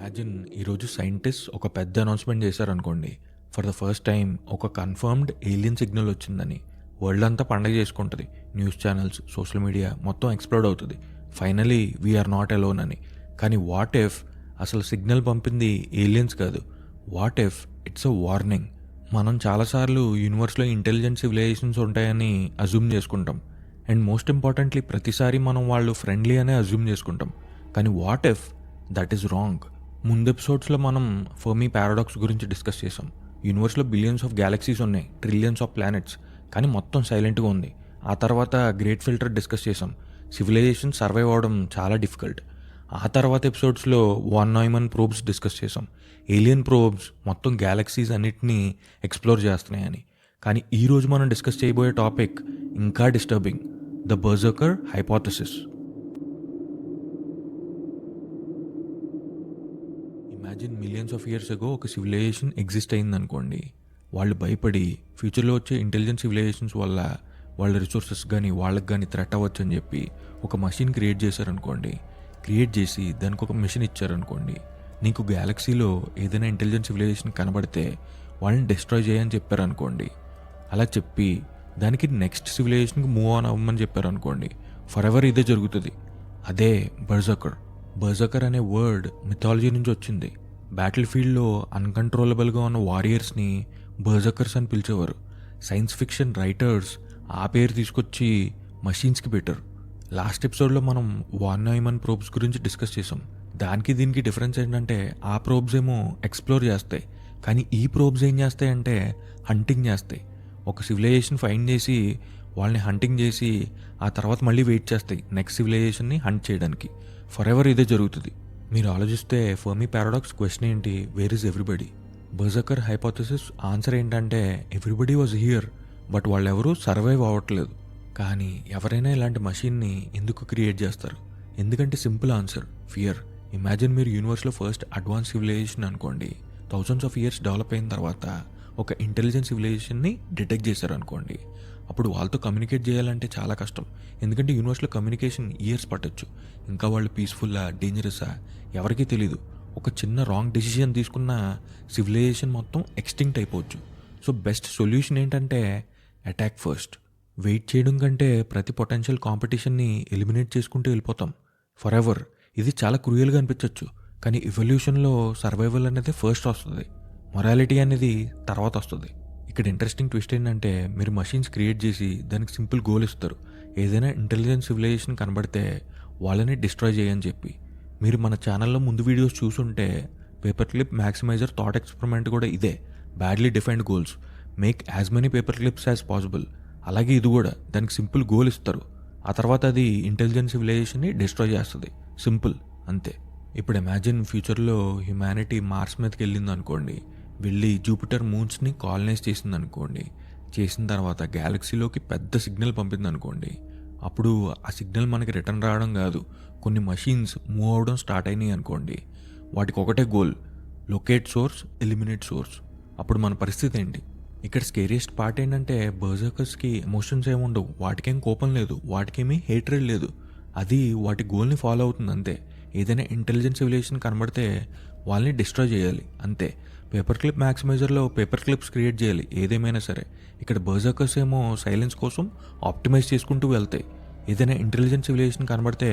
Imagine ఈరోజు scientist ఒక పెద్ద అనౌన్స్మెంట్ చేశారనుకోండి. ఫర్ ద ఫస్ట్ టైం ఒక కన్ఫర్మ్డ్ ఏలియన్ సిగ్నల్ వచ్చిందని వరల్డ్ అంతా పండగ చేసుకుంటుంది. న్యూస్ ఛానల్స్, సోషల్ మీడియా మొత్తం ఎక్స్ప్లోడ్ అవుతుంది. ఫైనలీ వీఆర్ నాట్ అలోన్ అని. కానీ వాట్ ఇఫ్ అసలు సిగ్నల్ పంపింది ఏలియన్స్ కాదు? What if it's a warning? మనం చాలాసార్లు యూనివర్స్లో ఇంటెలిజెంట్ సివిలైజేషన్స్ ఉంటాయని అజ్యూమ్ చేసుకుంటాం. అండ్ మోస్ట్ ఇంపార్టెంట్లీ ప్రతిసారి మనం వాళ్ళు ఫ్రెండ్లీ అనే అజ్యూమ్ చేసుకుంటాం. కానీ what if that is wrong? ముందు ఎపిసోడ్స్లో మనం ఫెర్మి పారాడాక్స్ గురించి డిస్కస్ చేసాం. యూనివర్స్లో బిలియన్స్ ఆఫ్ గ్యాలక్సీస్ ఉన్నాయి, ట్రిలియన్స్ ఆఫ్ ప్లానెట్స్, కానీ మొత్తం సైలెంట్గా ఉంది. ఆ తర్వాత గ్రేట్ ఫిల్టర్ డిస్కస్ చేసాం. సివిలైజేషన్ సర్వైవ్ అవ్వడం చాలా డిఫికల్ట్. ఆ తర్వాత ఎపిసోడ్స్లో వాన్ నాయ్మన్ ప్రోబ్స్ డిస్కస్ చేసాం. ఏలియన్ ప్రోబ్స్ మొత్తం గ్యాలక్సీస్ అన్నిటినీ ఎక్స్ప్లోర్ చేస్తున్నాయని. కానీ ఈరోజు మనం డిస్కస్ చేయబోయే టాపిక్ ఇంకా disturbing: the berserker hypothesis. Imagine millions of years ago ఒక సివిలైజేషన్ ఎగ్జిస్ట్ అయిందనుకోండి. వాళ్ళు భయపడి ఫ్యూచర్లో వచ్చే ఇంటెలిజెంట్ సివిలైజేషన్స్ వల్ల వాళ్ళ రిసోర్సెస్ కానీ వాళ్ళకి కానీ థ్రెట్ అవ్వచ్చు అని చెప్పి ఒక మషిన్ క్రియేట్ చేశారనుకోండి. క్రియేట్ చేసి దానికి ఒక మిషన్ ఇచ్చారనుకోండి. నీకు గ్యాలక్సీలో ఏదైనా ఇంటెలిజెంట్ సివిలైజేషన్ కనబడితే వాళ్ళని డిస్ట్రాయ్ చేయని చెప్పారనుకోండి. అలా చెప్పి దానికి నెక్స్ట్ సివిలైజేషన్కి మూవ్ ఆన్ అవ్వమని చెప్పారనుకోండి. ఫర్ ఎవర్ ఇదే జరుగుతుంది. అదే బెర్జర్కర్. బెర్జర్కర్ అనే వర్డ్ మిథాలజీ నుంచి వచ్చింది. బ్యాటిల్ ఫీల్డ్లో అన్కంట్రోలబుల్గా ఉన్న వారియర్స్ని బెర్జర్కర్స్ అని పిలిచేవారు. సైన్స్ ఫిక్షన్ రైటర్స్ ఆ పేరు తీసుకొచ్చి మషీన్స్కి పెట్టారు. లాస్ట్ ఎపిసోడ్లో మనం వాన్ నాయ్మన్ ప్రోబ్స్ గురించి డిస్కస్ చేసాం. దానికి దీనికి డిఫరెన్స్ ఏంటంటే ఆ ప్రోబ్స్ ఏమో ఎక్స్ప్లోర్ చేస్తాయి, కానీ ఈ ప్రోబ్స్ ఏం చేస్తాయంటే హంటింగ్ చేస్తాయి. ఒక సివిలైజేషన్ ఫైండ్ చేసి వాళ్ళని హంటింగ్ చేసి ఆ తర్వాత మళ్ళీ వెయిట్ చేస్తాయి నెక్స్ట్ సివిలైజేషన్ని హంట్ చేయడానికి. ఫర్ ఎవర్ ఇదే జరుగుతుంది. మీరు ఆలోచిస్తే ఫెర్మి పారాడాక్స్ క్వశ్చన్ ఏంటి? Where is everybody? Berserker hypothesis answer ఏంటంటే ఎవ్రీబడి వాజ్ హియర్, బట్ వాళ్ళు ఎవరూ సర్వైవ్ అవ్వట్లేదు. కానీ ఎవరైనా ఇలాంటి మషిన్ని ఎందుకు క్రియేట్ చేస్తారు? ఎందుకంటే సింపుల్ ఆన్సర్: ఫియర్. ఇమాజిన్ మీరు యూనివర్స్లో ఫస్ట్ అడ్వాన్స్ సివిలైజేషన్ అనుకోండి. థౌజండ్స్ ఆఫ్ ఇయర్స్ డెవలప్ అయిన తర్వాత ఒక ఇంటెలిజెంట్ సివిలైజేషన్ని డిటెక్ట్ చేశారనుకోండి. అప్పుడు వాళ్ళతో కమ్యూనికేట్ చేయాలంటే చాలా కష్టం. ఎందుకంటే యూనివర్స్లో కమ్యూనికేషన్ ఇయర్స్ పట్టొచ్చు. ఇంకా వాళ్ళు పీస్ఫుల్లా, డేంజరసా ఎవరికీ తెలీదు. ఒక చిన్న రాంగ్ డెసిషన్ తీసుకున్న సివిలైజేషన్ మొత్తం ఎక్స్టింక్ట్ అయిపోవచ్చు. సో బెస్ట్ సొల్యూషన్ ఏంటంటే అటాక్ ఫస్ట్. వెయిట్ చేయడం కంటే ప్రతి పొటెన్షియల్ కాంపిటీషన్ని ఎలిమినేట్ చేసుకుంటూ వెళ్ళిపోతాం ఫర్ ఎవర్. ఇది చాలా క్రూయల్గా అనిపించవచ్చు, కానీ ఎవల్యూషన్లో సర్వైవల్ అనేది ఫస్ట్ వస్తుంది, మొరాలిటీ అనేది తర్వాత వస్తుంది. ఇక్కడ ఇంట్రెస్టింగ్ ట్విస్ట్ ఏంటంటే మీరు మషిన్స్ క్రియేట్ చేసి దానికి సింపుల్ గోల్ ఇస్తారు. ఏదైనా ఇంటెలిజెంట్ సివిలైజేషన్ కనబడితే వాళ్ళని డిస్ట్రాయ్ చేయని చెప్పి. మీరు మన ఛానల్లో ముందు వీడియోస్ చూసుంటే paper clip maximiser thought experiment కూడా ఇదే. Badly defined goals: make as many paper clips as possible. అలాగే ఇది కూడా దానికి సింపుల్ గోల్ ఇస్తారు. ఆ తర్వాత అది ఇంటెలిజెంట్ సివిలైజేషన్ని డిస్ట్రాయ్ చేస్తుంది. సింపుల్, అంతే. ఇప్పుడు ఇమాజిన్ ఫ్యూచర్లో హ్యుమానిటీ మార్స్ మీదకి వెళ్ళింది అనుకోండి. వెళ్ళి జూపిటర్ మూన్స్ని కాలనైజ్ చేసింది అనుకోండి. చేసిన తర్వాత గ్యాలక్సీలోకి పెద్ద సిగ్నల్ పంపింది అనుకోండి. అప్పుడు ఆ సిగ్నల్ మనకి రిటర్న్ రావడం కాదు, కొన్ని మషీన్స్ మూవ్ అవడం స్టార్ట్ అయినాయి అనుకోండి. వాటికి ఒకటే goal: locate source, eliminate source. అప్పుడు మన పరిస్థితి ఏంటి? ఇక్కడ స్కేరియస్ట్ పార్ట్ ఏంటంటే బెర్జర్కర్స్కి ఎమోషన్స్ ఏముండవు. వాటికేం కోపం లేదు, వాటికేమీ హేట్రెడ్ లేదు. అది వాటి గోల్ని ఫాలో అవుతుంది అంతే. ఏదైనా ఇంటెలిజెంట్ సివిలైజేషన్ కనబడితే వాళ్ళని డిస్ట్రాయ్ చేయాలి అంతే. పేపర్ క్లిప్ మ్యాక్సిమైజర్లో పేపర్ క్లిప్స్ క్రియేట్ చేయాలి ఏదేమైనా సరే. ఇక్కడ బెర్జర్కర్స్ ఏమో సైలెన్స్ కోసం ఆప్టిమైజ్ చేసుకుంటూ వెళ్తాయి. ఏదైనా ఇంటెలిజెంట్ సివిలైజేషన్ కనబడితే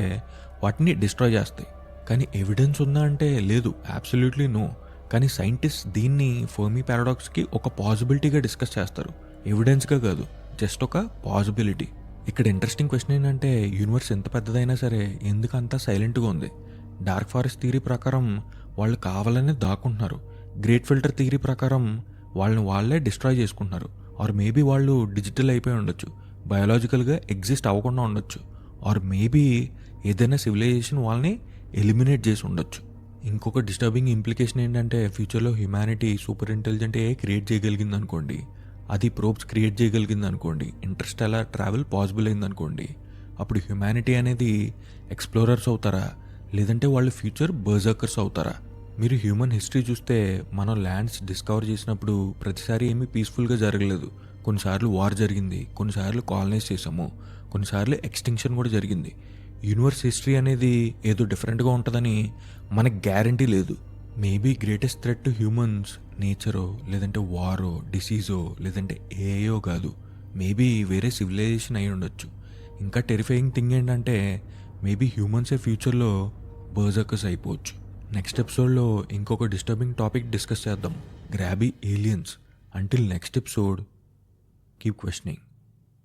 వాటిని డిస్ట్రాయ్ చేస్తాయి. కానీ ఎవిడెన్స్ ఉందా అంటే లేదు, అబ్సల్యూట్లీ నో. కానీ సైంటిస్ట్ దీన్ని ఫెర్మి పారాడాక్స్కి ఒక పాసిబిలిటీగా డిస్కస్ చేస్తారు, ఎవిడెన్స్గా కాదు, జస్ట్ ఒక పాసిబిలిటీ. ఇక్కడ ఇంట్రెస్టింగ్ క్వశ్చన్ ఏంటంటే యూనివర్స్ ఎంత పెద్దదైనా సరే ఎందుకు అంతా సైలెంట్గా ఉంది? డార్క్ ఫారెస్ట్ థియరీ ప్రకారం వాళ్ళు కావాలనే దాక్కుంటున్నారు. గ్రేట్ ఫిల్టర్ థియరీ ప్రకారం వాళ్ళని వాళ్ళే డిస్ట్రాయ్ చేసుకుంటున్నారు. ఆర్ మేబీ వాళ్ళు డిజిటల్ అయిపోయి ఉండొచ్చు, బయాలజికల్గా ఎగ్జిస్ట్ అవ్వకుండా ఉండొచ్చు. ఆర్ మేబీ ఏదైనా సివిలైజేషన్ వాళ్ళని ఎలిమినేట్ చేసి ఉండొచ్చు. ఇంకొక డిస్టర్బింగ్ ఇంప్లికేషన్ ఏంటంటే ఫ్యూచర్లో హ్యుమానిటీ సూపర్ ఇంటెలిజెంట్ ఏ క్రియేట్ చేయగలిగింది అనుకోండి. అది ప్రోబ్స్ క్రియేట్ చేయగలిగింది అనుకోండి. ఇంటర్స్టెల్లార్ ట్రావెల్ పాసిబుల్ అయింది అనుకోండి. అప్పుడు హ్యుమానిటీ అనేది ఎక్స్ప్లోరర్స్ అవుతారా, లేదంటే వాళ్ళు ఫ్యూచర్ బెర్జర్కర్స్ అవుతారా? మీరు హ్యూమన్ హిస్టరీ చూస్తే మనం ల్యాండ్స్ డిస్కవర్ చేసినప్పుడు ప్రతిసారి ఏమీ పీస్ఫుల్గా జరగలేదు. కొన్నిసార్లు వార్ జరిగింది, కొన్నిసార్లు కాలనైజ్ చేసాము, కొన్నిసార్లు ఎక్స్టింక్షన్ కూడా జరిగింది. యూనివర్స్ హిస్టరీ అనేది ఏదో డిఫరెంట్గా ఉంటుందని మనకు గ్యారంటీ లేదు. Maybe greatest threat to humans నేచరో, లేదంటే వారో, డిసీజో, లేదంటే ఏయో కాదు, మేబీ వేరే సివిలైజేషన్ అయి ఉండొచ్చు. ఇంకా టెరిఫైయింగ్ థింగ్ ఏంటంటే మేబీ హ్యూమన్సే ఫ్యూచర్లో బర్జర్కర్స్ అయిపోవచ్చు. నెక్స్ట్ ఎపిసోడ్లో ఇంకొక డిస్టర్బింగ్ టాపిక్ డిస్కస్ చేద్దాం, grabby aliens. Until next episode, keep questioning.